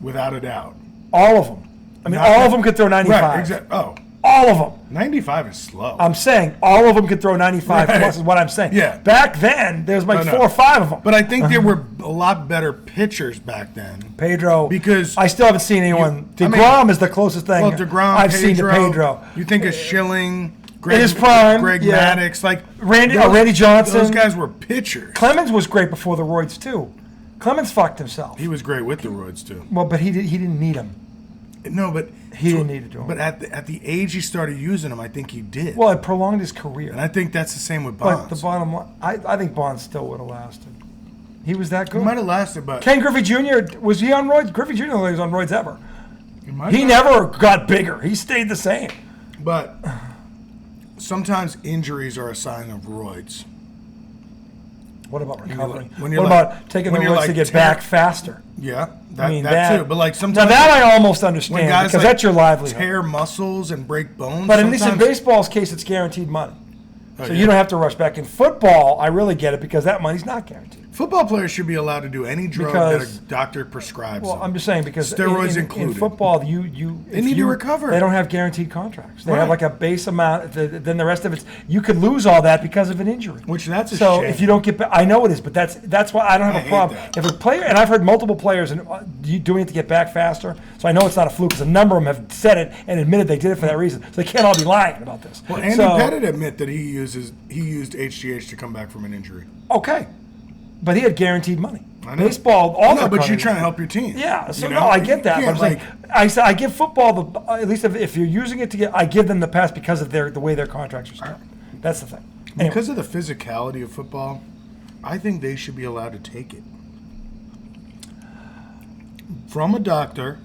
Speaker 2: without a doubt.
Speaker 1: All of them. I mean, all of them could throw 95.
Speaker 2: Right. Exactly. Oh.
Speaker 1: All of them.
Speaker 2: 95 is slow.
Speaker 1: I'm saying all of them could throw 95 plus is what I'm saying.
Speaker 2: Yeah.
Speaker 1: Back then, there's like 4 or 5 of them.
Speaker 2: But I think there were a lot better pitchers back then.
Speaker 1: Pedro.
Speaker 2: Because
Speaker 1: I still haven't seen anyone. DeGrom is the closest thing I've seen to Pedro.
Speaker 2: You think of Schilling,
Speaker 1: in his prime,
Speaker 2: Greg Maddux, like
Speaker 1: Randy Johnson.
Speaker 2: Those guys were pitchers.
Speaker 1: Clemens was great before the roids too. Clemens fucked himself.
Speaker 2: He was great with the roids too.
Speaker 1: Well, but he didn't need them.
Speaker 2: No, but
Speaker 1: he didn't need to do them.
Speaker 2: But at the age he started using them, I think he did.
Speaker 1: Well, it prolonged his career.
Speaker 2: And I think that's the same with Bonds.
Speaker 1: But the bottom line, I think Bonds still would have lasted. He was that good.
Speaker 2: He might have lasted, but
Speaker 1: Ken Griffey Jr. was he on roids? Griffey Jr. was on roids ever.
Speaker 2: He
Speaker 1: never got bigger. He stayed the same.
Speaker 2: But sometimes injuries are a sign of roids.
Speaker 1: What about recovery?
Speaker 2: What
Speaker 1: about taking the roids to get back faster?
Speaker 2: Yeah, that too. But like sometimes
Speaker 1: now that I almost understand because that's your livelihood.
Speaker 2: Tear muscles and break bones.
Speaker 1: But at least in baseball's case, it's guaranteed money. So you don't have to rush back. In football, I really get it because that money's not guaranteed.
Speaker 2: Football players should be allowed to do any drug that a doctor prescribes.
Speaker 1: Well, I'm just saying because
Speaker 2: steroids included.
Speaker 1: In football, they
Speaker 2: need to recover.
Speaker 1: They don't have guaranteed contracts. They have like a base amount. Then the rest of it, you could lose all that because of an injury.
Speaker 2: Which that's a
Speaker 1: shame.
Speaker 2: So
Speaker 1: if you don't get back, I know it is, but that's why I don't have a problem. If a player, and I've heard multiple players doing it to get back faster, so I know it's not a fluke because a number of them have said it and admitted they did it for that reason. So they can't all be lying about this.
Speaker 2: Well, Andy Pettit admit that he used HGH to come back from an injury.
Speaker 1: Okay. But he had guaranteed money.
Speaker 2: I know.
Speaker 1: Baseball,
Speaker 2: but you're trying to help your team.
Speaker 1: Yeah, so I get that. But I give football at least if you're using it to get, I give them the pass because of the way their contracts are set up. That's the thing. Anyway.
Speaker 2: Because of the physicality of football, I think they should be allowed to take it from a doctor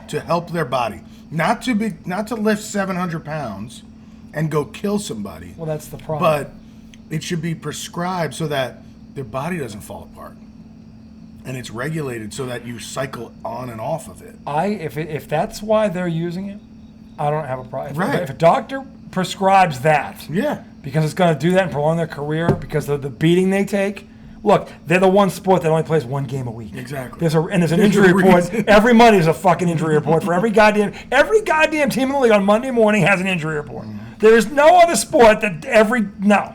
Speaker 2: to help their body, not to lift 700 pounds and go kill somebody.
Speaker 1: Well, that's the problem.
Speaker 2: But it should be prescribed so that their body doesn't fall apart. And it's regulated so that you cycle on and off of it.
Speaker 1: If that's why they're using it, I don't have a problem.
Speaker 2: Right.
Speaker 1: If a doctor prescribes that,
Speaker 2: Yeah.
Speaker 1: because it's going to do that and prolong their career because of the beating they take. Look, they're the one sport that only plays one game a week.
Speaker 2: Exactly.
Speaker 1: There's an injury report. Every Monday is a fucking injury report for every goddamn team in the league on Monday morning has an injury report. There is no other sport that no.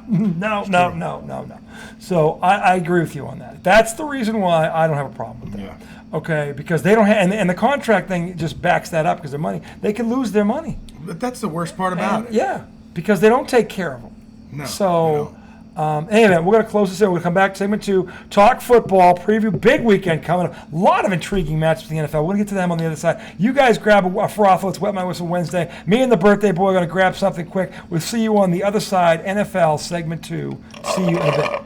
Speaker 1: So I agree with you on that. That's the reason why I don't have a problem with that.
Speaker 2: Yeah.
Speaker 1: Okay, because they don't have, and the contract thing just backs that up because their money. They can lose their money.
Speaker 2: But that's the worst part about it.
Speaker 1: Yeah, because they don't take care of them.
Speaker 2: No.
Speaker 1: So. Anyway, we're going to close this in. We're going to come back to segment 2, talk football, preview big weekend coming up. A lot of intriguing matches in the NFL. We're going to get to them on the other side. You guys grab a froth. Let's wet my whistle Wednesday. Me and the birthday boy are going to grab something quick. We'll see you on the other side, NFL segment 2. See you in a bit.